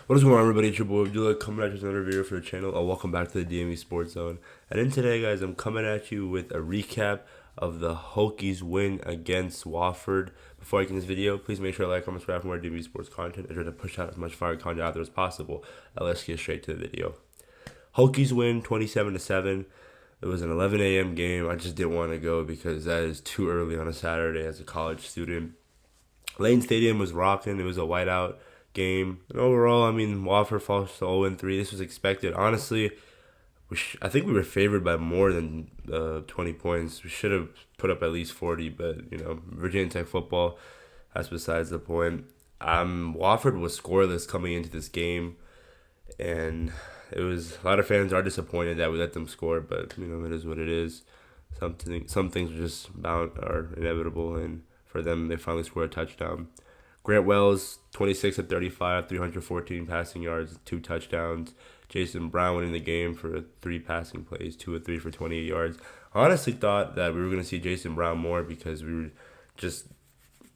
What is going on, everybody? It's your boy Abdullah coming at you with another video for the channel. Welcome back to the DMVSportsZone. And in today, guys, I'm coming at you with a recap of the Hokies win against Wafford. Before I get in this video, please make sure to like, comment, subscribe for more DMV Sports content and try to push out as much fire content out there as possible. Now let's get straight to the video. Hokies win 27-7. It was an 11 a.m. game. I just didn't want to go because that is too early on a Saturday as a college student. Lane Stadium was rocking. It was a whiteout game. And overall, Wafford falls to 0-3. This was expected. Honestly, I think we were favored by more than 20 points. We should have put up at least 40, but, Virginia Tech football, that's besides the point. Wafford was scoreless coming into this game, and a lot of fans are disappointed that we let them score, but, it is what it is. Some things are just are inevitable, and for them, they finally scored a touchdown. Grant Wells, 26 of 35, 314 passing yards, 2 touchdowns. Jason Brown winning the game for 3 passing plays, 2 of 3 for 28 yards. I honestly thought that we were going to see Jason Brown more because we were just,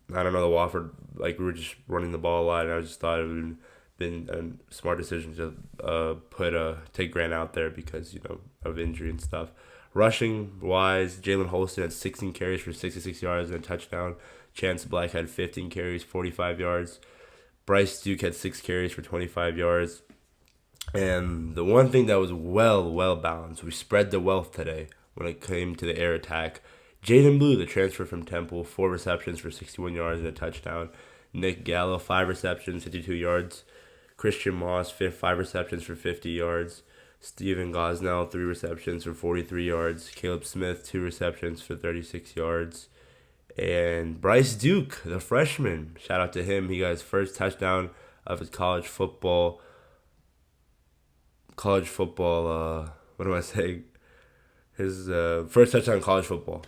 the Wafford, we were just running the ball a lot, and I just thought it would have been a smart decision to take Grant out there because, of injury and stuff. Rushing wise, Jalen Holston had 16 carries for 66 yards and a touchdown. Chance Black had 15 carries, 45 yards. Bryce Duke had 6 carries for 25 yards. And the one thing that was well balanced, we spread the wealth today when it came to the air attack. Jaden Blue, the transfer from Temple, 4 receptions for 61 yards and a touchdown. Nick Gallo, 5 receptions, 52 yards. Christian Moss, 5 receptions for 50 yards. Steven Gosnell, 3 receptions for 43 yards. Caleb Smith, 2 receptions for 36 yards. And Bryce Duke, the freshman, shout out to him. He got his first touchdown of his college football. What am I saying? His first touchdown in college football.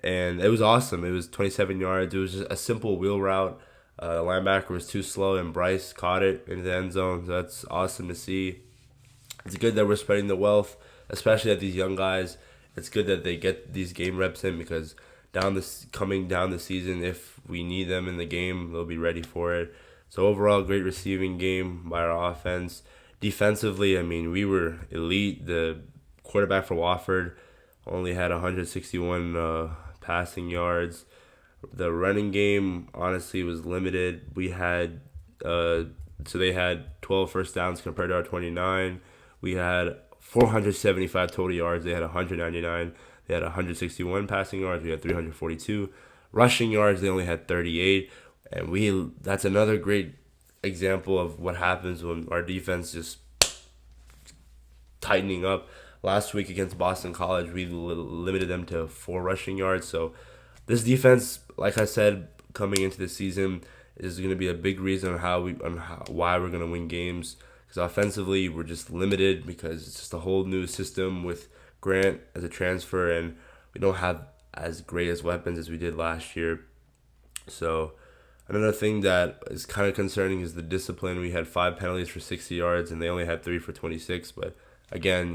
And it was awesome. It was 27 yards. It was just a simple wheel route. The linebacker was too slow, and Bryce caught it in the end zone. So that's awesome to see. It's good that we're spreading the wealth, especially at these young guys. It's good that they get these game reps in because coming down the season, if we need them in the game, they'll be ready for it. So overall, great receiving game by our offense. Defensively, we were elite. The quarterback for Wafford only had 161 passing yards. The running game, honestly, was limited. We had, they had 12 first downs compared to our 29. We had 475 total yards. They had 199. They had 161 passing yards. We had 342. Rushing yards, they only had 38. And that's another great example of what happens when our defense just tightening up. Last week against Boston College, we limited them to 4 rushing yards. So this defense, like I said, coming into the season, is going to be a big reason why we're going to win games. Because offensively, we're just limited because it's just a whole new system with Grant as a transfer, and we don't have as great as weapons as we did last year. So another thing that is kind of concerning is the discipline. We had 5 penalties for 60 yards, and they only had 3 for 26. But again,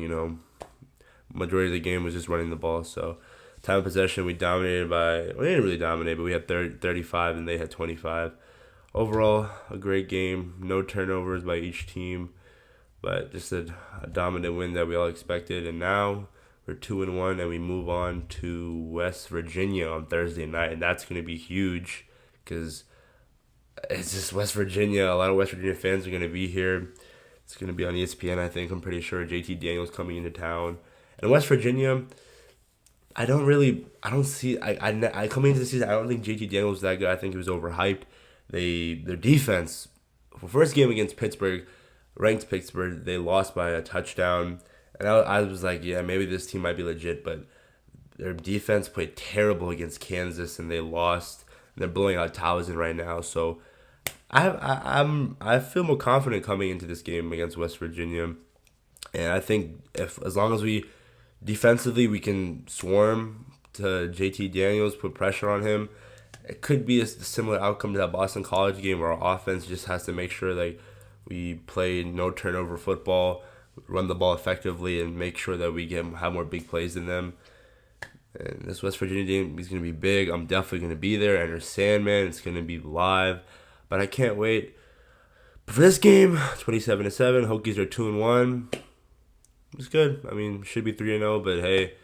majority of the game was just running the ball. So time of possession, we didn't really dominate, but we had 35 and they had 25. Overall, a great game. No turnovers by each team, but just a dominant win that we all expected. And now we're 2-1, and we move on to West Virginia on Thursday night, and that's going to be huge because it's just West Virginia. A lot of West Virginia fans are going to be here. It's going to be on ESPN, I think. I'm pretty sure JT Daniels coming into town. And West Virginia, I coming into the season, I don't think JT Daniels was that good. I think he was overhyped. Their defense, for first game against Pittsburgh, ranked Pittsburgh, they lost by a touchdown. And I was like, yeah, maybe this team might be legit, but their defense played terrible against Kansas, and they lost. And they're blowing out Towson right now. So I feel more confident coming into this game against West Virginia. And I think as long as we defensively we can swarm to JT Daniels, put pressure on him, it could be a similar outcome to that Boston College game where our offense just has to make sure we play no turnover football, run the ball effectively, and make sure that we have more big plays than them. And this West Virginia game is going to be big. I'm definitely going to be there. Enter Sandman. It's going to be live. But I can't wait. But for this game, 27-7. Hokies are 2-1. It's good. I mean, should be 3-0, but hey, it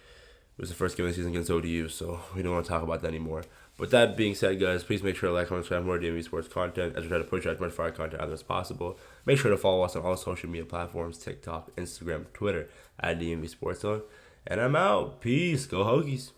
was the first game of the season against ODU, so we don't want to talk about that anymore. With that being said, guys, please make sure to like, comment, subscribe, more DMV Sports content as we try to push out as much fire content out as possible. Make sure to follow us on all social media platforms, TikTok, Instagram, Twitter, at DMVSportsZone. And I'm out. Peace. Go Hokies.